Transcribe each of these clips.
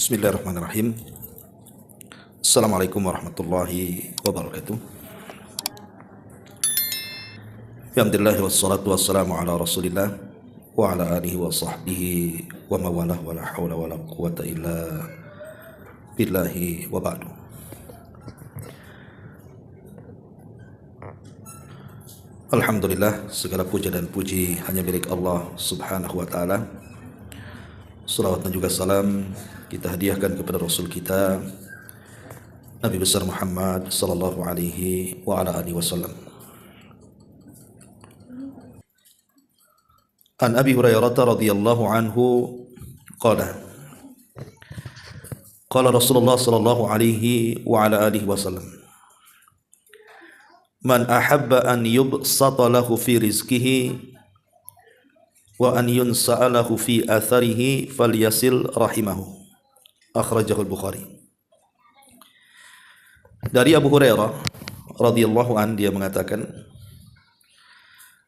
Bismillahirrahmanirrahim. Assalamualaikum warahmatullahi wabarakatuh. Alhamdulillah wassalatu wassalamu ala Rasulillah wa ala alihi wa sahbihi wa mawalah wa la hawla wa la quwata illa billahi wa ba'du. Alhamdulillah, segala puja dan puji hanya milik Allah Subhanahu wa taala. Salawat dan juga salam kita hadiahkan kepada Rasul kita Nabi besar Muhammad sallallahu alaihi wa ala alihi wasallam. An Abi Hurairah radhiyallahu anhu qala Rasulullah sallallahu alaihi wa ala alihi wasallam, man ahabba an yubsata lahu fi rizqihi wa an yunsa'alahu fi atharihi falyasil rahimahu. Akhrajahul Bukhari. Dari Abu Hurairah radhiyallahu an, dia mengatakan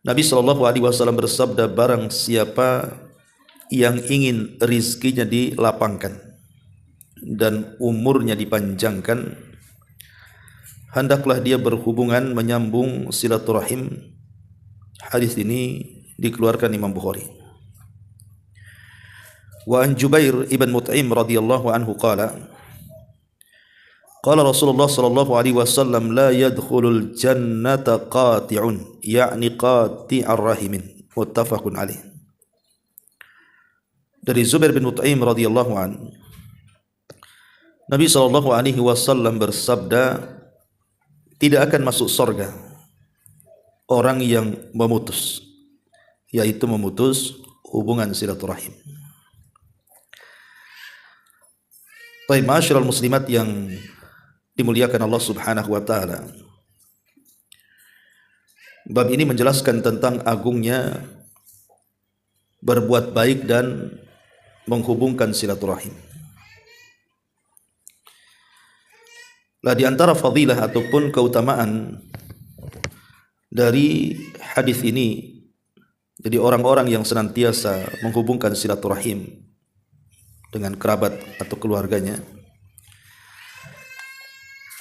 Nabi sallallahu alaihi wasallam bersabda, barang siapa yang ingin rizkinya dilapangkan dan umurnya dipanjangkan, hendaklah dia berhubungan menyambung silaturahim. Hadis ini dikeluarkan Imam Bukhari. Wa an Jubair ibn Mut'im radhiyallahu anhu qala Rasulullah sallallahu alaihi wasallam, la yadkhulul jannata qati'un, ya'ni qati'ar rahimin. Muttafaqun alaih. Dari Zubair bin Mut'im radhiyallahu anhu, Nabi sallallahu alaihi wasallam bersabda, tidak akan masuk surga orang yang memutus, yaitu memutus hubungan silaturahim. Baik, ma'asyiral muslimat yang dimuliakan Allah Subhanahu wa taala. Bab ini menjelaskan tentang agungnya berbuat baik dan menghubungkan silaturahim. Lah, di antara fadilah ataupun keutamaan dari hadis ini, jadi orang-orang yang senantiasa menghubungkan silaturahim dengan kerabat atau keluarganya,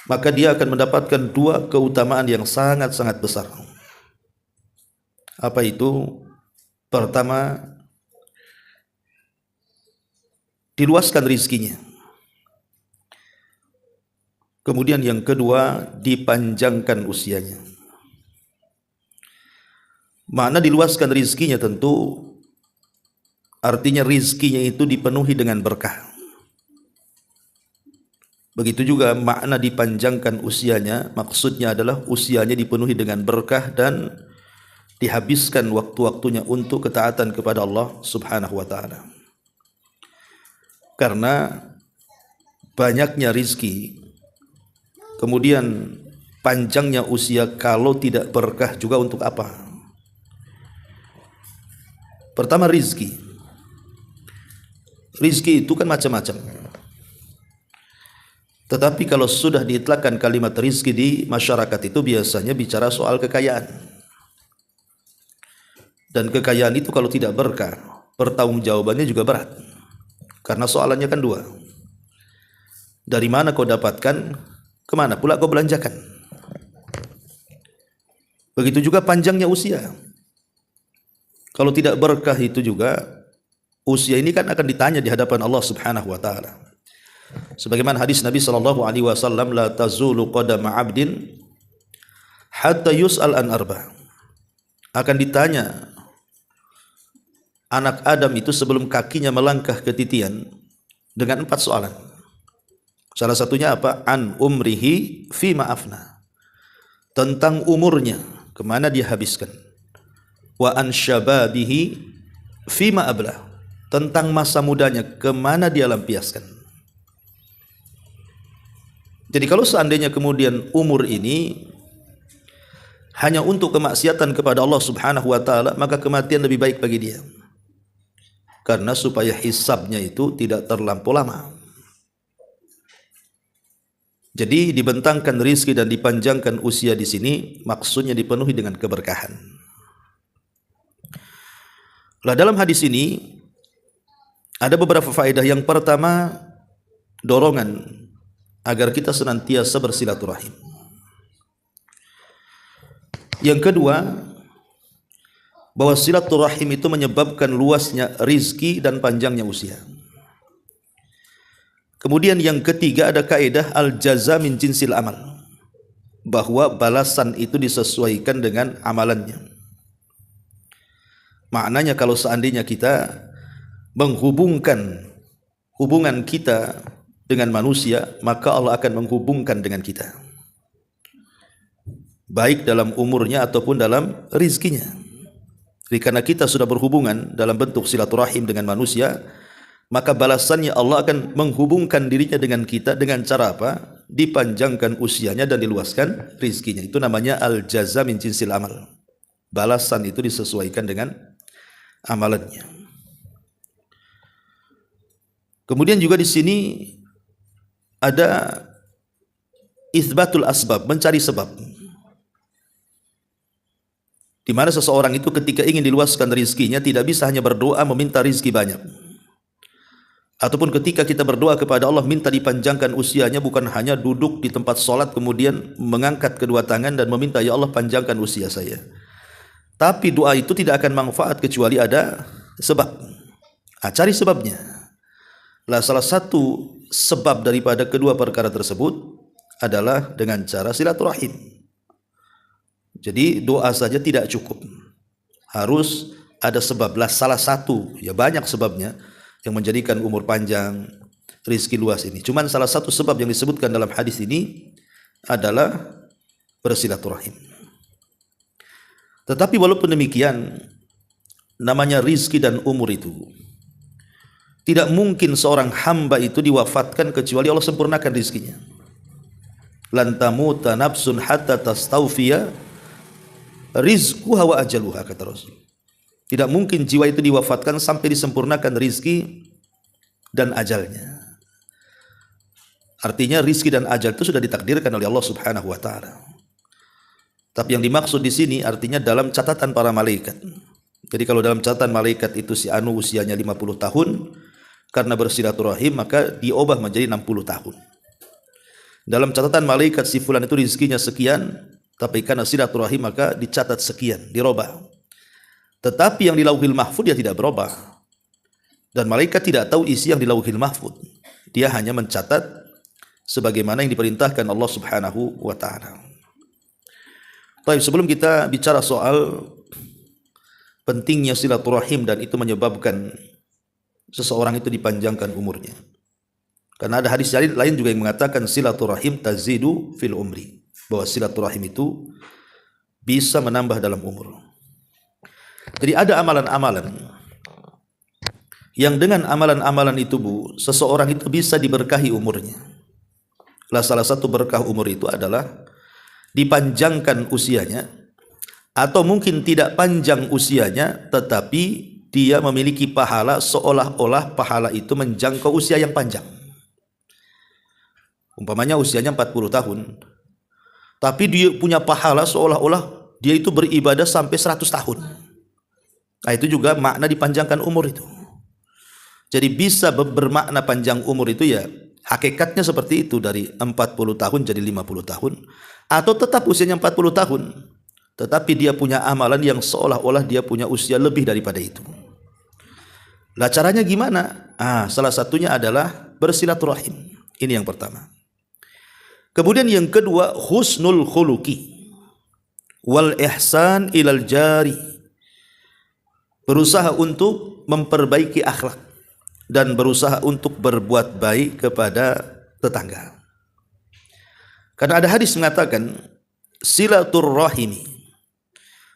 maka dia akan mendapatkan dua keutamaan yang sangat-sangat besar. Apa itu? Pertama, diluaskan rizkinya. Kemudian yang kedua, dipanjangkan usianya. Makna diluaskan rizkinya tentu artinya rizkinya itu dipenuhi dengan berkah. Begitu juga makna dipanjangkan usianya, maksudnya adalah usianya dipenuhi dengan berkah dan dihabiskan waktu-waktunya untuk ketaatan kepada Allah Subhanahu wa taala. Karena banyaknya rizki, kemudian panjangnya usia, kalau tidak berkah juga untuk apa? Pertama, rizki. Rizki itu kan macam-macam. Tetapi kalau sudah diitlakkan kalimat rizki di masyarakat itu biasanya bicara soal kekayaan. Dan kekayaan itu kalau tidak berkah, pertanggungjawabannya juga berat. Karena soalannya kan dua. Dari mana kau dapatkan, kemana pula kau belanjakan. Begitu juga panjangnya usia. Kalau tidak berkah itu juga, usia ini kan akan ditanya di hadapan Allah Subhanahu wa taala. Sebagaimana hadis Nabi sallallahu alaihi wasallam, la tazulu qadama 'abdin hatta yus'al an arba. Akan ditanya anak Adam itu sebelum kakinya melangkah ke titian dengan 4 soalan. Salah satunya apa? An umrihi fima afna. Tentang umurnya, kemana dia habiskan. Wa an syababihi fima ablah. Tentang masa mudanya, kemana dia lampiaskan. Jadi kalau seandainya kemudian umur ini hanya untuk kemaksiatan kepada Allah Subhanahu wa taala, maka kematian lebih baik bagi dia. Karena supaya hisabnya itu tidak terlampau lama. Jadi dibentangkan rizki dan dipanjangkan usia di sini maksudnya dipenuhi dengan keberkahan. Lah, dalam hadis ini ada beberapa faedah. Yang pertama, dorongan agar kita senantiasa bersilaturahim. Yang kedua, bahwa silaturahim itu menyebabkan luasnya rizki dan panjangnya usia. Kemudian yang ketiga ada kaidah al-jaza min jinsil amal, bahwa balasan itu disesuaikan dengan amalannya. Maknanya kalau seandainya kita menghubungkan hubungan kita dengan manusia, maka Allah akan menghubungkan dengan kita, baik dalam umurnya ataupun dalam rizkinya. Jadi karena kita sudah berhubungan dalam bentuk silaturahim dengan manusia, maka balasannya Allah akan menghubungkan dirinya dengan kita dengan cara apa? Dipanjangkan usianya dan diluaskan rizkinya. Itu namanya al-jaza min jinsil amal. Balasan itu disesuaikan dengan amalannya. Kemudian juga di sini ada itsbatul asbab, mencari sebab. Di mana seseorang itu ketika ingin diluaskan rizkinya tidak bisa hanya berdoa meminta rizki banyak. Ataupun ketika kita berdoa kepada Allah minta dipanjangkan usianya, bukan hanya duduk di tempat sholat kemudian mengangkat kedua tangan dan meminta, ya Allah panjangkan usia saya. Tapi doa itu tidak akan manfaat kecuali ada sebab. Cari sebabnya. Lah salah satu sebab daripada kedua perkara tersebut adalah dengan cara silaturahim. Jadi doa saja tidak cukup, harus ada sebab. Lah salah satu, ya banyak sebabnya yang menjadikan umur panjang, rizki luas ini. Cuman salah satu sebab yang disebutkan dalam hadis ini adalah bersilaturahim. Tetapi walaupun demikian, namanya rizki dan umur itu tidak mungkin seorang hamba itu diwafatkan kecuali Allah sempurnakan rizkinya. Lan tamuta nafsun hatta tastawfiya rizquha wa ajaluha, kata Rasul. Tidak mungkin jiwa itu diwafatkan sampai disempurnakan rizki dan ajalnya. Artinya rizki dan ajal itu sudah ditakdirkan oleh Allah Subhanahu wa taala. Tapi yang dimaksud di sini artinya dalam catatan para malaikat. Jadi kalau dalam catatan malaikat itu si anu usianya 50 tahun, karena bersilaturahim maka diubah menjadi 60 tahun. Dalam catatan malaikat si fulan itu rizkinya sekian, tapi karena silaturahim maka dicatat sekian, dirubah. Tetapi yang di Lauhil Mahfud dia tidak berubah. Dan malaikat tidak tahu isi yang di Lauhil Mahfud. Dia hanya mencatat sebagaimana yang diperintahkan Allah Subhanahu wa taala. Baik, sebelum kita bicara soal pentingnya silaturahim dan itu menyebabkan seseorang itu dipanjangkan umurnya. Karena ada hadis lain juga yang mengatakan silaturahim tazidu fil umri, bahwa silaturahim itu bisa menambah dalam umur. Jadi ada amalan-amalan yang dengan amalan-amalan itu seseorang itu bisa diberkahi umurnya. Salah satu berkah umur itu adalah dipanjangkan usianya, atau mungkin tidak panjang usianya tetapi dia memiliki pahala seolah-olah pahala itu menjangkau usia yang panjang. Umpamanya usianya 40 tahun, tapi dia punya pahala seolah-olah dia itu beribadah sampai 100 tahun. Nah, itu juga makna dipanjangkan umur itu. Jadi bisa bermakna panjang umur itu ya hakikatnya seperti itu, dari 40 tahun jadi 50 tahun, atau tetap usianya 40 tahun tetapi dia punya amalan yang seolah-olah dia punya usia lebih daripada itu. Lah caranya gimana? Salah satunya adalah bersilaturahim. Ini yang pertama. Kemudian yang kedua, husnul khuluqi wal ihsan ilal jari. Berusaha untuk memperbaiki akhlak dan berusaha untuk berbuat baik kepada tetangga. Karena ada hadis mengatakan silaturrahimi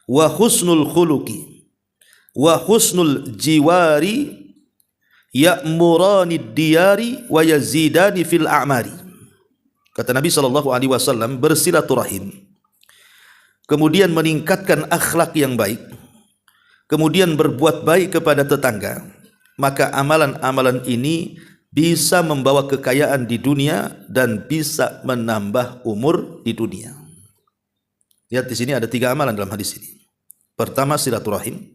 wa husnul khuluqi wa husnul jiwari ya'murani diyari wa yazidani fil a'mari. Kata Nabi SAW, bersilaturahim, kemudian meningkatkan akhlak yang baik, kemudian berbuat baik kepada tetangga, maka amalan-amalan ini bisa membawa kekayaan di dunia dan bisa menambah umur di dunia. Lihat di sini ada 3 amalan dalam hadis ini. Pertama silaturahim,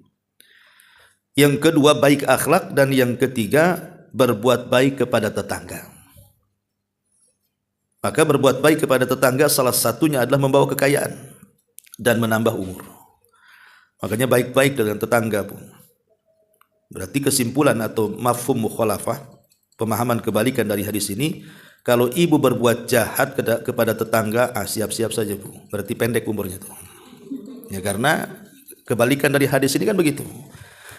yang kedua baik akhlak, dan yang ketiga berbuat baik kepada tetangga. Maka berbuat baik kepada tetangga salah satunya adalah membawa kekayaan dan menambah umur. Makanya baik-baik dengan tetangga pun. Berarti kesimpulan atau mafhum mukhalafah, pemahaman kebalikan dari hadis ini, kalau ibu berbuat jahat kepada tetangga, siap-siap saja Bu. Berarti pendek umurnya tuh. Ya karena kebalikan dari hadis ini kan begitu.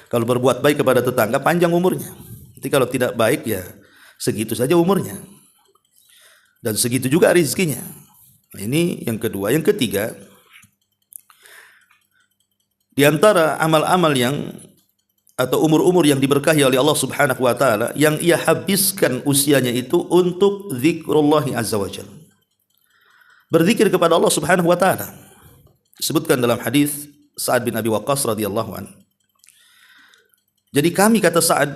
Kalau berbuat baik kepada tetangga panjang umurnya. Nanti kalau tidak baik ya segitu saja umurnya. Dan segitu juga rezekinya. Nah, ini yang kedua. Yang ketiga, di antara amal-amal yang atau umur-umur yang diberkahi oleh Allah Subhanahu wa taala yang ia habiskan usianya itu untuk zikrullah azza wajalla. Berzikir kepada Allah Subhanahu wa taala. Disebutkan dalam hadis Sa'ad bin Abi Waqqas radhiyallahu anhu. Jadi kami, kata Sa'ad,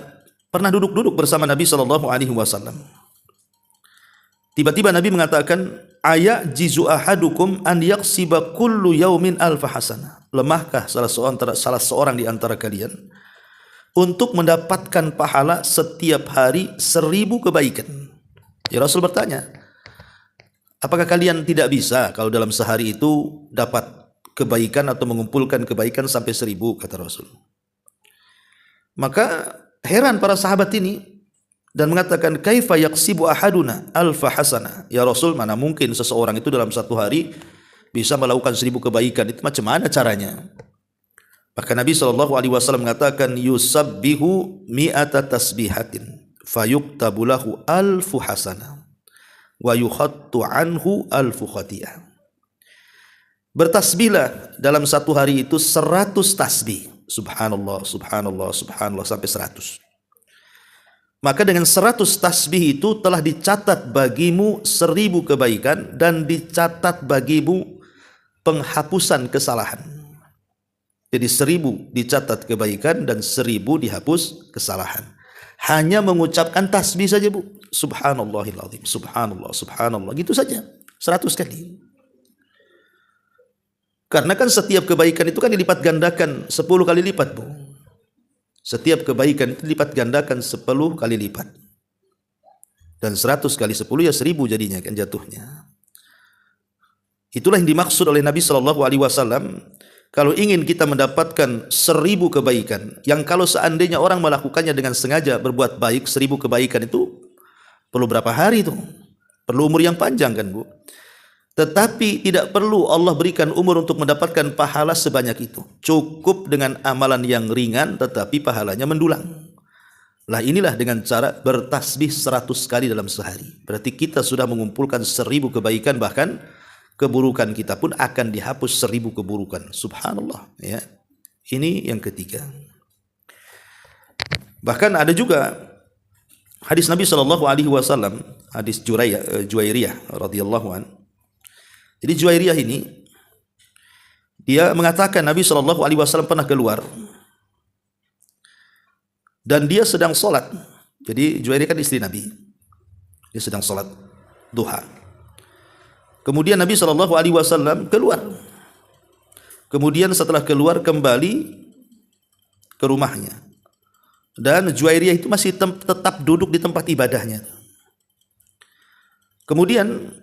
pernah duduk-duduk bersama Nabi sallallahu alaihi wasallam. Tiba-tiba Nabi mengatakan, "Ayajizu ahadukum an yaqsiba kullu yaumin alfa hasanah." Lemahkah salah seorang di antara kalian untuk mendapatkan pahala setiap hari 1000 kebaikan? Ya Rasul bertanya, apakah kalian tidak bisa kalau dalam sehari itu dapat kebaikan atau mengumpulkan kebaikan sampai 1000, kata Rasul. Maka heran para sahabat ini dan mengatakan, kaifa yaqsibu ahaduna alfa hasanah? Ya Rasul, mana mungkin seseorang itu dalam satu hari bisa melakukan 1000 kebaikan? Itu macam mana caranya? Maka Nabi SAW mengatakan, yusabbihu mi'ata tasbihatin fayuktabu lahu alfu hasanah wa yukhattu anhu alfu khatiyah. Bertasbihlah dalam satu hari itu 100 tasbih. Subhanallah, subhanallah, subhanallah sampai 100. Maka dengan 100 tasbih itu telah dicatat bagimu 1000 kebaikan dan dicatat bagimu penghapusan kesalahan. Jadi 1000 dicatat kebaikan dan 1000 dihapus kesalahan. Hanya mengucapkan tasbih saja Bu. Subhanallahil azim, subhanallah, subhanallah, gitu saja 100 kali. Karena kan setiap kebaikan itu kan dilipat gandakan 10 kali lipat Bu. Setiap kebaikan itu dilipat gandakan 10 kali lipat. Dan 100 kali 10 ya 1000 jadinya kan jatuhnya. Itulah yang dimaksud oleh Nabi SAW. Kalau ingin kita mendapatkan 1000 kebaikan, yang kalau seandainya orang melakukannya dengan sengaja berbuat baik, 1000 kebaikan itu perlu berapa hari itu? Perlu umur yang panjang kan Bu? Tetapi tidak perlu Allah berikan umur untuk mendapatkan pahala sebanyak itu. Cukup dengan amalan yang ringan tetapi pahalanya mendulang. Lah inilah dengan cara bertasbih 100 kali dalam sehari. Berarti kita sudah mengumpulkan 1000 kebaikan, bahkan keburukan kita pun akan dihapus 1000 keburukan. Subhanallah ya. Ini yang ketiga. Bahkan ada juga hadis Nabi SAW, hadis Juwairiyah radhiyallahu anha. Jadi Juwairiyah ini dia mengatakan Nabi SAW pernah keluar dan dia sedang sholat. Jadi Juwairiyah kan istri Nabi. Dia sedang sholat duha. Kemudian Nabi SAW keluar. Kemudian setelah keluar kembali ke rumahnya. Dan Juwairiyah itu masih tetap duduk di tempat ibadahnya. Kemudian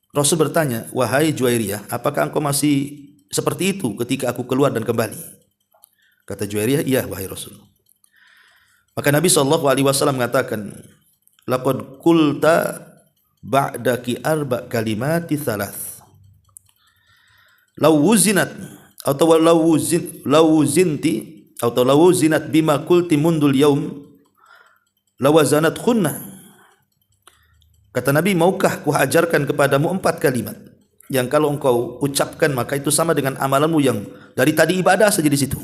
Rasul bertanya, wahai Juwairiyah, apakah engkau masih seperti itu ketika aku keluar dan kembali? Kata Juwairiyah, iya wahai Rasul. Maka Nabi SAW mengatakan, laqad qulta ba'daki arba kalimati thalath. Law wuzinat atau law wuzinti atau law wuzinat bima qulti mundul yaum lawazanat khunna. Kata Nabi, maukah kuajarkan kepadamu 4 kalimat yang kalau engkau ucapkan maka itu sama dengan amalanmu yang dari tadi ibadah saja di situ.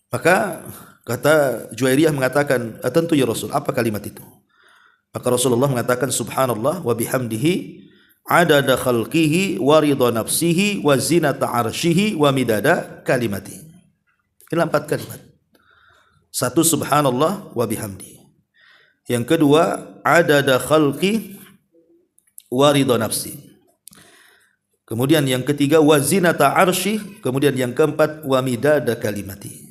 Maka kata Juwairiyah mengatakan, tentu ya Rasul, apa kalimat itu? Maka Rasulullah mengatakan, subhanallah wa bihamdihi adada khalqihi wa ridha nafsihi wa zinata arshihi wa midada kalimati. Ini 4 kalimat. 1, subhanallah wa bihamdihi. Yang kedua, adada khalqi wa ridha nafsi. Kemudian yang ketiga, wa zinata arsy. Kemudian yang keempat, wa midada kalimati.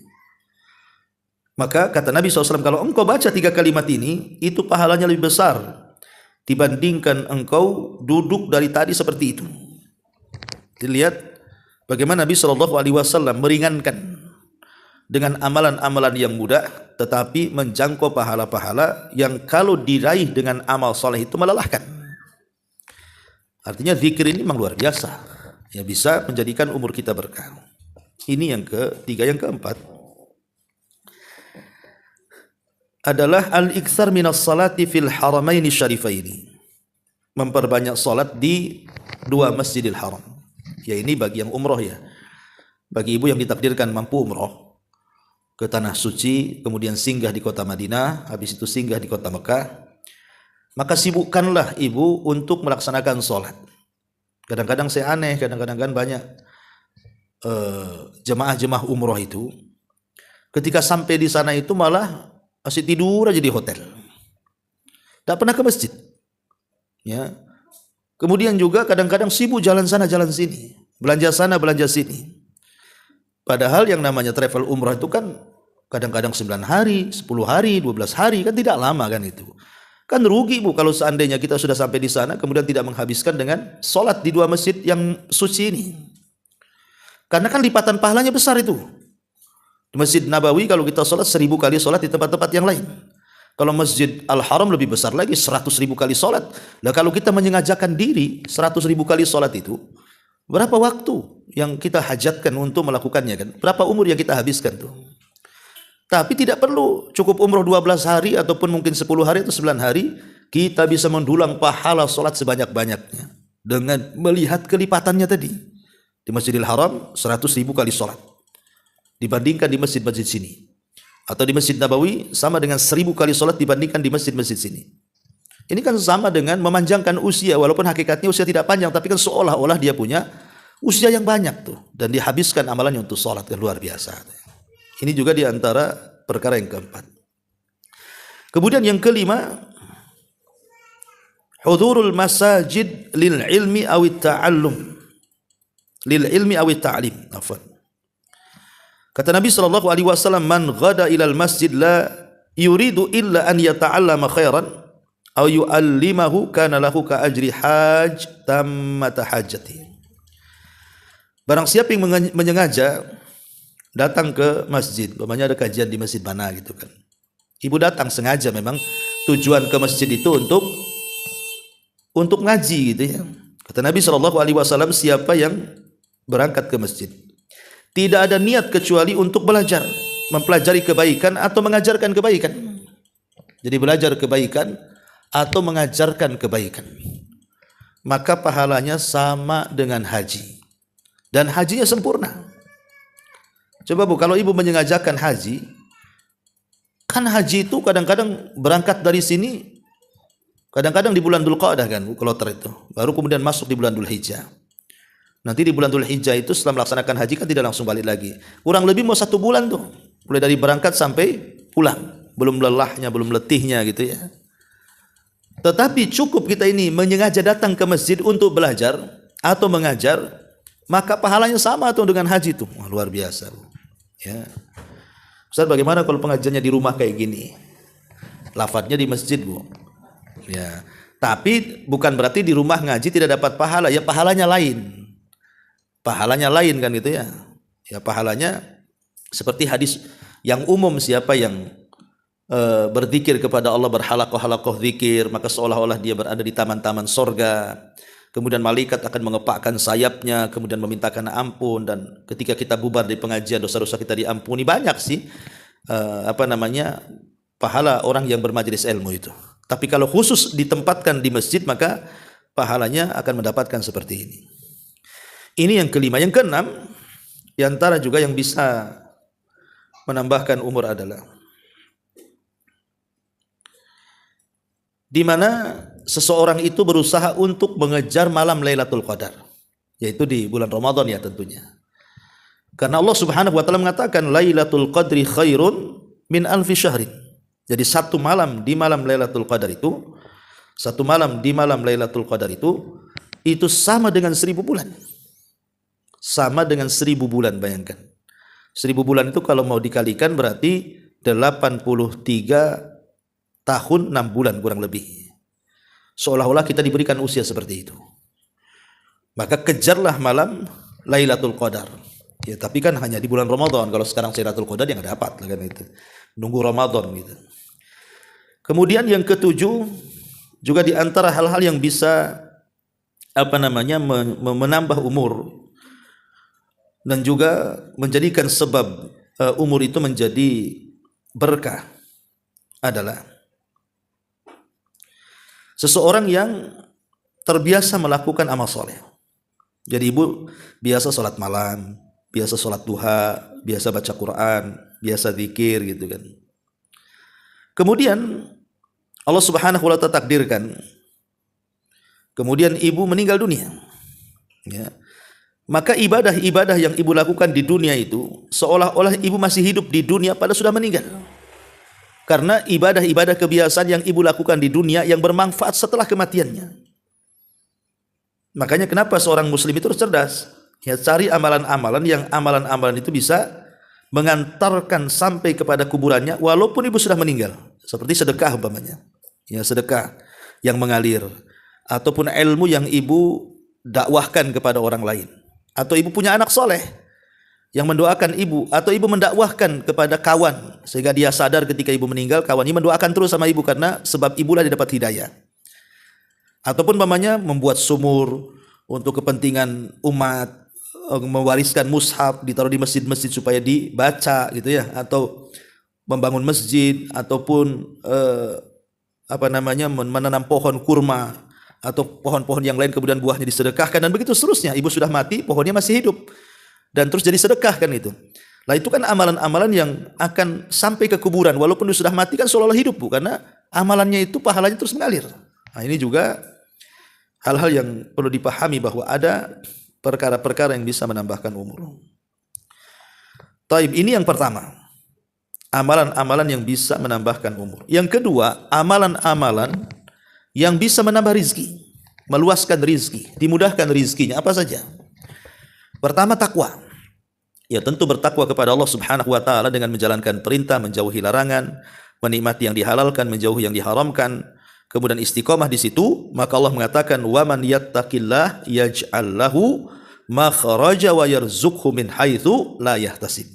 Maka kata Nabi SAW, kalau engkau baca 3 kalimat ini, itu pahalanya lebih besar dibandingkan engkau duduk dari tadi seperti itu. Dilihat bagaimana Nabi SAW meringankan dengan amalan-amalan yang mudah, tetapi menjangkau pahala-pahala yang kalau diraih dengan amal soleh itu melelahkan. Artinya zikir ini memang luar biasa, ya, bisa menjadikan umur kita berkah. Ini yang ketiga. Yang keempat adalah al-iktsar minas salati fil haramaini syarifaini, memperbanyak salat di 2 Masjidil Haram. Ya, ini bagi yang umroh, ya, bagi ibu yang ditakdirkan mampu umroh ke tanah suci, kemudian singgah di kota Madinah, habis itu singgah di kota Mekah, maka sibukkanlah ibu untuk melaksanakan sholat. Kadang-kadang saya aneh, kadang-kadang kan banyak jemaah-jemaah umroh itu ketika sampai di sana itu malah masih tidur aja di hotel, tak pernah ke masjid, ya. Kemudian juga kadang-kadang sibuk jalan sana jalan sini, belanja sana belanja sini. Padahal yang namanya travel umrah itu kan kadang-kadang 9 hari, 10 hari, 12 hari, kan tidak lama kan itu. Kan rugi Bu kalau seandainya kita sudah sampai di sana kemudian tidak menghabiskan dengan sholat di 2 masjid yang suci ini. Karena kan lipatan pahalanya besar itu. Di Masjid Nabawi kalau kita sholat 1000 kali sholat di tempat-tempat yang lain. Kalau Masjid Al-Haram lebih besar lagi, 100.000 kali sholat. Nah kalau kita menyengajakan diri 100.000 kali sholat itu, berapa waktu yang kita hajatkan untuk melakukannya kan? Berapa umur yang kita habiskan tuh? Tapi tidak perlu cukup umroh 12 hari ataupun mungkin 10 hari atau 9 hari, kita bisa mendulang pahala sholat sebanyak-banyaknya dengan melihat kelipatannya tadi. Di Masjidil Haram 100.000 kali sholat dibandingkan di masjid-masjid sini. Atau di Masjid Nabawi sama dengan 1000 kali sholat dibandingkan di masjid-masjid sini. Ini kan sama dengan memanjangkan usia, walaupun hakikatnya usia tidak panjang, tapi kan seolah-olah dia punya usia yang banyak tuh, dan dihabiskan amalannya untuk sholat, kan luar biasa. Ini juga diantara perkara yang keempat. Kemudian yang kelima, hudurul masajid lil ilmi awit ta'allum, lil ilmi awit ta'lim. Kata Nabi SAW, man ghada ilal masjid la yuridu illa an yata'allama khairan aw yu'allimahu kana lahu ka ajri haj tammata hajati. Barang siapa yang menyengaja datang ke masjid, umpamanya ada kajian di masjid mana gitu kan, ibu datang sengaja, memang tujuan ke masjid itu untuk ngaji gitu ya. Kata Nabi SAW, siapa yang berangkat ke masjid tidak ada niat kecuali untuk belajar, mempelajari kebaikan atau mengajarkan kebaikan. Jadi belajar kebaikan atau mengajarkan kebaikan, maka pahalanya sama dengan haji, dan hajinya sempurna. Coba Bu, kalau ibu menyengajakan haji, kan haji itu kadang-kadang berangkat dari sini, kadang-kadang di bulan Dzulqa'dah kan, kloter itu, baru kemudian masuk di bulan Dzulhijjah. Nanti di bulan Dzulhijjah itu setelah melaksanakan haji kan tidak langsung balik lagi, kurang lebih mau 1 bulan tuh, mulai dari berangkat sampai pulang, belum lelahnya, belum letihnya gitu ya. Tetapi cukup kita ini menyengaja datang ke masjid untuk belajar atau mengajar, maka pahalanya sama tuh dengan haji tuh. Wah, luar biasa ya. Ustaz, bagaimana kalau pengajiannya di rumah kayak gini, lafadznya di masjid Bu ya, tapi bukan berarti di rumah ngaji tidak dapat pahala, ya pahalanya lain kan gitu ya. Ya pahalanya seperti hadis yang umum, siapa yang berzikir kepada Allah, berhalakoh-halakoh zikir, maka seolah-olah dia berada di taman-taman sorga. Kemudian malaikat akan mengepakkan sayapnya, kemudian memintakan ampun, dan ketika kita bubar di pengajian, dosa-dosa kita diampuni. Banyak sih pahala orang yang bermajelis ilmu itu. Tapi kalau khusus ditempatkan di masjid, maka pahalanya akan mendapatkan seperti ini. Ini yang kelima. Yang keenam, diantara juga yang bisa menambahkan umur adalah di mana seseorang itu berusaha untuk mengejar malam Lailatul Qadar, yaitu di bulan Ramadan ya tentunya. Karena Allah Subhanahu wa taala mengatakan Lailatul Qadri khairun min alfi syahrin. Jadi satu malam di malam Lailatul Qadar itu sama dengan 1000 bulan. Sama dengan 1000 bulan, bayangkan. 1000 bulan itu kalau mau dikalikan berarti 83 tahun 6 bulan kurang lebih. Seolah-olah kita diberikan usia seperti itu. Maka kejarlah malam Lailatul Qadar. Ya, tapi kan hanya di bulan Ramadan. Kalau sekarang Lailatul Qadar yang nggak dapat kan itu. Nunggu Ramadan gitu. Kemudian yang ketujuh, juga di antara hal-hal yang bisa menambah umur dan juga menjadikan sebab umur itu menjadi berkah adalah seseorang yang terbiasa melakukan amal soleh. Jadi ibu biasa sholat malam, biasa sholat duha, biasa baca Quran, biasa zikir gitu kan. Kemudian Allah Subhanahu wa ta'ala takdirkan, kemudian ibu meninggal dunia. Ya. Maka ibadah-ibadah yang ibu lakukan di dunia itu seolah-olah ibu masih hidup di dunia padahal sudah meninggal. Karena ibadah-ibadah kebiasaan yang ibu lakukan di dunia yang bermanfaat setelah kematiannya. Makanya kenapa seorang muslim itu harus cerdas. Ya, cari amalan-amalan yang amalan-amalan itu bisa mengantarkan sampai kepada kuburannya walaupun ibu sudah meninggal. Seperti sedekah umpamanya. Ya, sedekah yang mengalir. Ataupun ilmu yang ibu dakwahkan kepada orang lain. Atau ibu punya anak soleh yang mendoakan ibu, atau ibu mendakwahkan kepada kawan sehingga dia sadar ketika ibu meninggal, kawannya mendoakan terus sama ibu karena sebab ibulah dia dapat hidayah. Ataupun mamanya membuat sumur untuk kepentingan umat, mewariskan mushaf ditaruh di masjid-masjid supaya dibaca gitu ya, atau membangun masjid, ataupun menanam pohon kurma atau pohon-pohon yang lain kemudian buahnya disedekahkan dan begitu seterusnya. Ibu sudah mati, pohonnya masih hidup dan terus jadi sedekah kan itu. Nah itu kan amalan-amalan yang akan sampai ke kuburan walaupun dia sudah mati kan seolah-olah hidup bu, karena amalannya itu pahalanya terus mengalir. Nah ini juga hal-hal yang perlu dipahami bahwa ada perkara-perkara yang bisa menambahkan umur. Taib, ini yang pertama, amalan-amalan yang bisa menambahkan umur. Yang kedua, amalan-amalan yang bisa menambah rizki, meluaskan rizki, dimudahkan rizkinya. Apa saja? Pertama, takwa. Ya tentu bertakwa kepada Allah Subhanahu wa ta'ala dengan menjalankan perintah, menjauhi larangan, menikmati yang dihalalkan, menjauhi yang diharamkan, kemudian istiqomah di situ. Maka Allah mengatakan, wa man yattaqillah yaj'al lahu makhraja wa yarzuqhu min haitsu la yahtasib.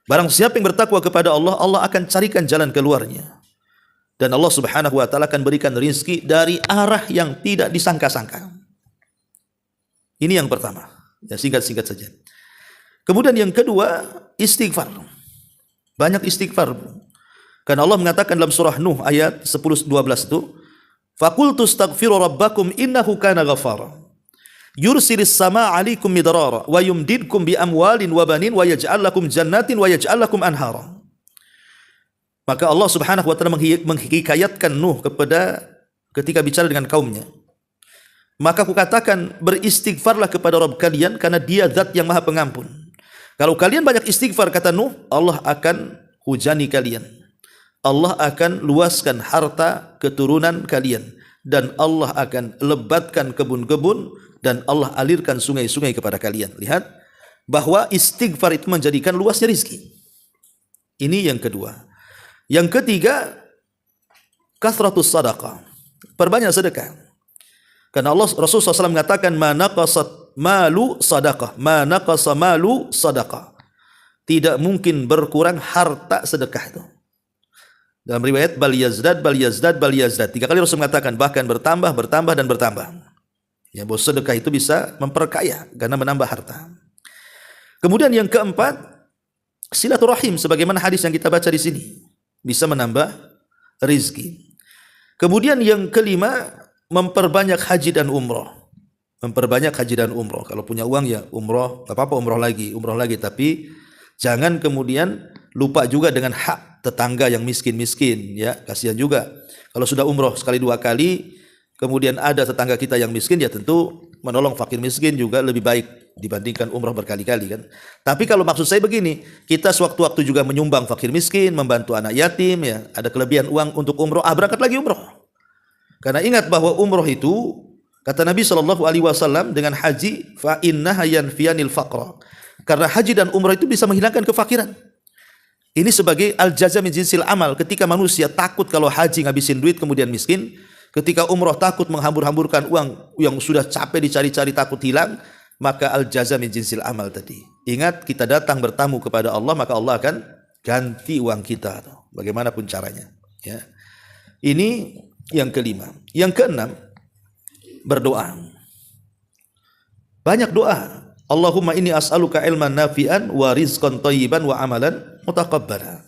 Barang siapa yang bertakwa kepada Allah, Allah akan carikan jalan keluarnya. Dan Allah Subhanahu wa ta'ala akan berikan rizki dari arah yang tidak disangka-sangka. Ini yang pertama. Ya, singkat-singkat saja. Kemudian yang kedua, istighfar. Banyak istighfar. Karena Allah mengatakan dalam surah Nuh ayat 10-12 itu, faqultu astaghfiru rabbakum innahu kana ghafara. Yursilis sama 'alaikum midrara wa yumdidkum bi amwalin wa banin wa yaj'al lakum jannatin wa yaj'al lakum anhara. Maka Allah Subhanahu wa ta'ala menghikayatkan Nuh ketika bicara dengan kaumnya. Maka aku katakan, beristighfarlah kepada Rabb kalian karena Dia zat yang Maha Pengampun. Kalau kalian banyak istighfar, kata Nuh, Allah akan hujani kalian. Allah akan luaskan harta keturunan kalian dan Allah akan lebatkan kebun-kebun dan Allah alirkan sungai-sungai kepada kalian. Lihat bahwa istighfar itu menjadikan luasnya rizki. Ini yang kedua. Yang ketiga, kathratus sadaqah. Perbanyak sedekah. Karena Rasulullah SAW mengatakan, ma naqasat malu sadaqah, ma naqasa malu sadaqah. Tidak mungkin berkurang harta sedekah itu. Dalam riwayat bal yazdad bal yazdad bal yazdad. 3 kali Rasul mengatakan bahkan bertambah, bertambah dan bertambah. Ya, bahwa sedekah itu bisa memperkaya karena menambah harta. Kemudian yang keempat, silaturahim sebagaimana hadis yang kita baca di sini, bisa menambah rizki. Kemudian yang kelima, memperbanyak haji dan umroh. Memperbanyak haji dan umroh. Kalau punya uang ya umroh, apa-apa umroh lagi, tapi jangan kemudian lupa juga dengan hak tetangga yang miskin-miskin, ya, kasihan juga. Kalau sudah umroh sekali 2 kali, kemudian ada tetangga kita yang miskin, ya tentu menolong fakir miskin juga lebih baik dibandingkan umroh berkali-kali kan. Tapi kalau maksud saya begini, kita sewaktu-waktu juga menyumbang fakir miskin, membantu anak yatim, ya, ada kelebihan uang untuk umroh, berangkat lagi umroh. Karena ingat bahwa umroh itu, kata Nabi SAW dengan haji, fa innaha yanfiyanil faqra. Karena haji dan umroh itu bisa menghilangkan kefakiran. Ini sebagai al-jaza min jinsil amal. Ketika manusia takut kalau haji ngabisin duit kemudian miskin, ketika umroh takut menghambur-hamburkan uang yang sudah capek dicari-cari takut hilang, maka al-jaza min jinsil amal tadi. Ingat, kita datang bertamu kepada Allah, maka Allah akan ganti uang kita, bagaimanapun caranya. Ya. Ini yang kelima. Yang keenam, berdoa. Banyak doa. Allahumma inni as'aluka ilman nafi'an wa rizqan thayyiban wa amalan mutaqabbala.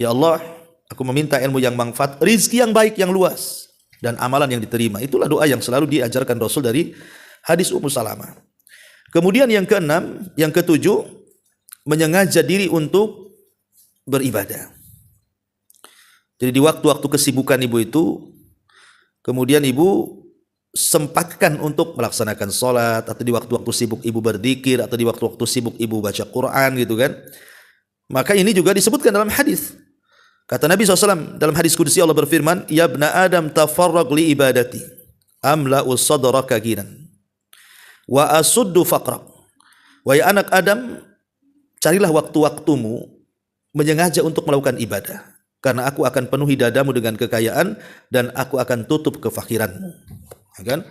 Ya Allah, aku meminta ilmu yang manfaat, rizki yang baik, yang luas, dan amalan yang diterima. Itulah doa yang selalu diajarkan Rasul dari hadis Ummu Salamah. Kemudian yang keenam, yang ketujuh, menyengaja diri untuk beribadah. Jadi di waktu-waktu kesibukan ibu itu, kemudian ibu sempatkan untuk melaksanakan sholat, atau di waktu-waktu sibuk ibu berzikir, atau di waktu-waktu sibuk ibu baca Quran gitu kan. Maka ini juga disebutkan dalam hadis. Kata Nabi SAW dalam hadis qudsi, Allah berfirman, Ya ibna Adam tafarraq li ibadati amla'u sadraka ginan wa asuddu faqrak. Wahai anak Adam, carilah waktu-waktumu menyengaja untuk melakukan ibadah, karena aku akan penuhi dadamu dengan kekayaan dan aku akan tutup kefakiranmu. Kan?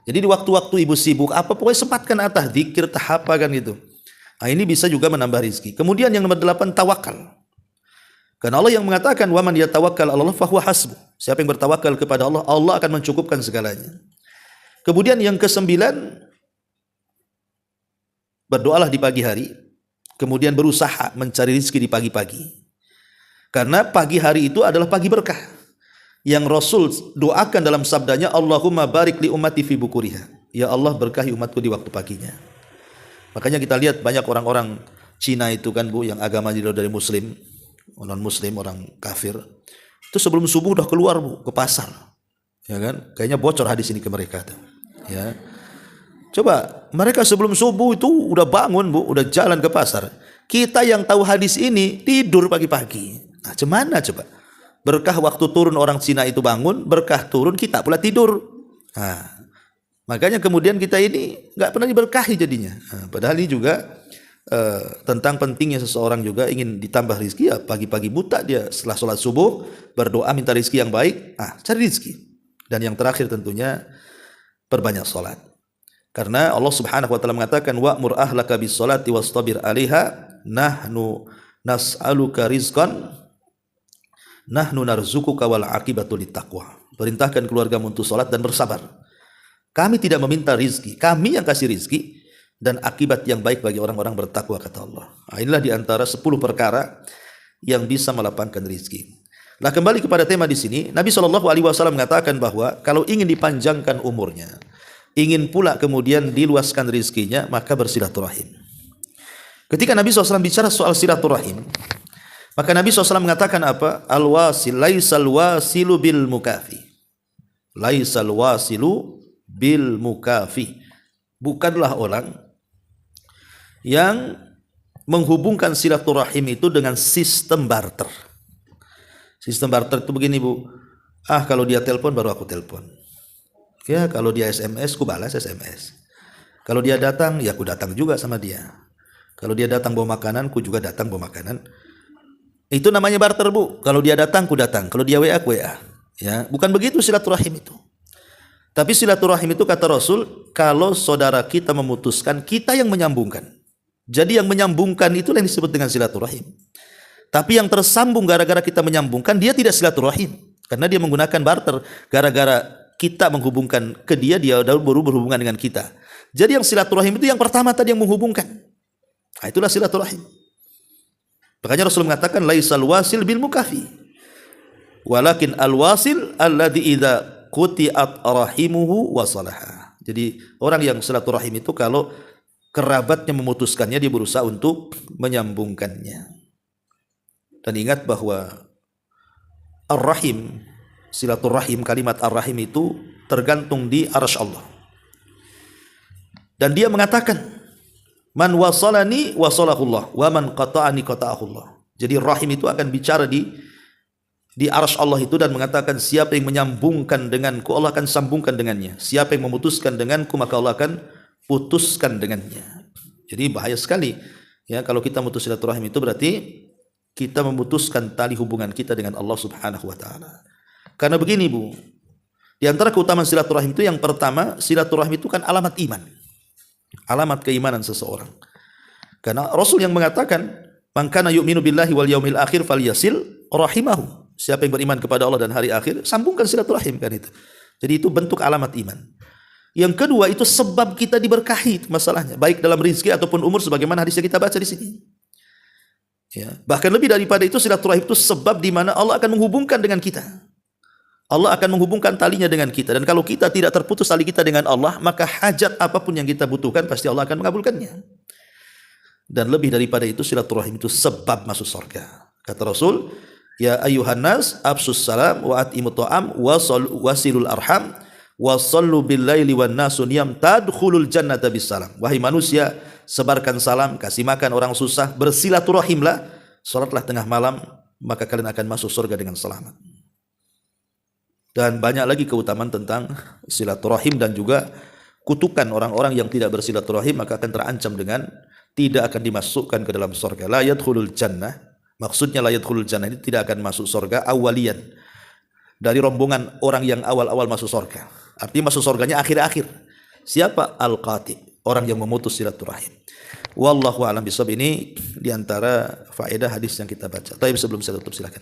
Jadi di waktu-waktu ibu sibuk apa pokoknya sempatkan atah zikir tahapa kan gitu. Nah, ini bisa juga menambah rezeki. Kemudian yang nomor 8, tawakal. Karena Allah yang mengatakan wa man yatawakkal 'alallah fahuwa hasbuh. Siapa yang bertawakal kepada Allah, Allah akan mencukupkan segalanya. Kemudian yang ke-9, berdoalah di pagi hari, kemudian berusaha mencari rezeki di pagi-pagi. Karena pagi hari itu adalah pagi berkah. Yang Rasul doakan dalam sabdanya, Allahumma barik li ummati fi bukuriha. Ya Allah, berkahi umatku di waktu paginya. Makanya kita lihat banyak orang-orang Cina itu kan Bu, yang agama dari muslim, non muslim, orang kafir, itu sebelum subuh udah keluar Bu ke pasar. Ya kan? Kayaknya bocor hadis ini ke mereka tuh. Ya. Coba, mereka sebelum subuh itu udah bangun Bu, udah jalan ke pasar. Kita yang tahu hadis ini tidur pagi-pagi. Nah, gimana coba? Berkah waktu turun orang Cina itu bangun, berkah turun kita pula tidur. Nah, makanya kemudian kita ini nggak pernah diberkahi jadinya. Nah, padahal ini juga tentang pentingnya seseorang juga ingin ditambah rezeki, ya pagi-pagi buta dia setelah sholat subuh berdoa minta rezeki yang baik, cari rezeki. Dan yang terakhir tentunya perbanyak sholat. Karena Allah Subhanahu wa taala mengatakan wa'mur ahlaka bis sholati wastabir 'alaiha nahnu nas'aluka rizqan nahnu narzuquka wal aqibatu littaqwa. Perintahkan keluargamu untuk salat dan bersabar. Kami tidak meminta rizki, kami yang kasih rizki, dan akibat yang baik bagi orang-orang bertakwa, kata Allah. Nah, inilah diantara 10 perkara yang bisa melapangkan rizki. Nah, kembali kepada tema di sini, Nabi SAW mengatakan bahwa kalau ingin dipanjangkan umurnya, ingin pula kemudian diluaskan rizkinya, maka bersilaturahim. Ketika Nabi SAW bicara soal silaturahim, maka Nabi SAW mengatakan apa? Al-wasil laisal wasilu bil mukafi. Laisal wasilu bil mukafi. Bukanlah orang yang menghubungkan silaturahim itu dengan sistem barter. Sistem barter itu begini Bu. Kalau dia telepon baru aku telepon. Ya, kalau dia SMS ku balas SMS. Kalau dia datang, ya aku datang juga sama dia. Kalau dia datang bawa makanan, ku juga datang bawa makanan. Itu namanya barter Bu. Kalau dia datang, ku datang. Kalau dia WA, ku WA. Ya, bukan begitu silaturahim itu. Tapi silaturahim itu kata Rasul, kalau saudara kita memutuskan, kita yang menyambungkan. Jadi yang menyambungkan itulah yang disebut dengan silaturahim. Tapi yang tersambung gara-gara kita menyambungkan, dia tidak silaturahim. Karena dia menggunakan barter. Gara-gara kita menghubungkan ke dia, dia baru berhubungan dengan kita. Jadi yang silaturahim itu yang pertama tadi yang menghubungkan. Nah, itulah silaturahim. Makanya Rasul mengatakan laisal wasil bil mukafi. Walakin al-wasil alladzi idza quti'at rahimuhu wasalaha. Jadi orang yang silaturahim itu kalau kerabatnya memutuskannya, dia berusaha untuk menyambungkannya. Dan ingat bahwa ar-rahim, silaturahim, kalimat ar-rahim itu tergantung di arsy Allah. Dan dia mengatakan man wasalani wasalahullah wa man qata'ani qata'ahullah. Jadi rahim itu akan bicara di arsy Allah itu dan mengatakan siapa yang menyambungkan denganku, Allah akan sambungkan dengannya. Siapa yang memutuskan denganku, maka Allah akan putuskan dengannya. Jadi bahaya sekali ya kalau kita mutus silaturahim itu berarti kita memutuskan tali hubungan kita dengan Allah Subhanahu wa taala. Karena begini, Bu, di antara keutamaan silaturahim itu yang pertama, silaturahim itu kan alamat iman. Alamat keimanan seseorang. Karena Rasul yang mengatakan, "Man kana yu'minu billahi wal yaumil akhir falyasil rahimahu." Siapa yang beriman kepada Allah dan hari akhir, sambungkan silaturahim, kan itu. Jadi itu bentuk alamat iman. Yang kedua itu sebab kita diberkahi masalahnya, baik dalam rezeki ataupun umur sebagaimana hadis yang kita baca di sini. Ya, bahkan lebih daripada itu, silaturahim itu sebab di mana Allah akan menghubungkan dengan kita. Allah akan menghubungkan talinya dengan kita, dan kalau kita tidak terputus tali kita dengan Allah, maka hajat apapun yang kita butuhkan pasti Allah akan mengabulkannya. Dan lebih daripada itu, silaturahim itu sebab masuk surga. Kata Rasul, "Ya ayyuhan nas, absus salam wa atimut ta'am wasilul arham wa sallu bil laili wan nasu niyam tadkhulul jannata bis salam." Wahai manusia, sebarkan salam, kasih makan orang susah, bersilaturahimlah, salatlah tengah malam, maka kalian akan masuk surga dengan selamat. Dan banyak lagi keutamaan tentang silaturahim, dan juga kutukan orang-orang yang tidak bersilaturahim, maka akan terancam dengan tidak akan dimasukkan ke dalam surga. La yadkhulul jannah, maksudnya la yadkhulul jannah ini tidak akan masuk surga awalian, dari rombongan orang yang awal-awal masuk surga. Artinya masuk surganya akhir-akhir. Siapa? Al-qati, orang yang memutus silaturahim. Wallahu a'lam bishawab. Ini diantara faedah hadis yang kita baca. Tapi sebelum saya tutup, silakan.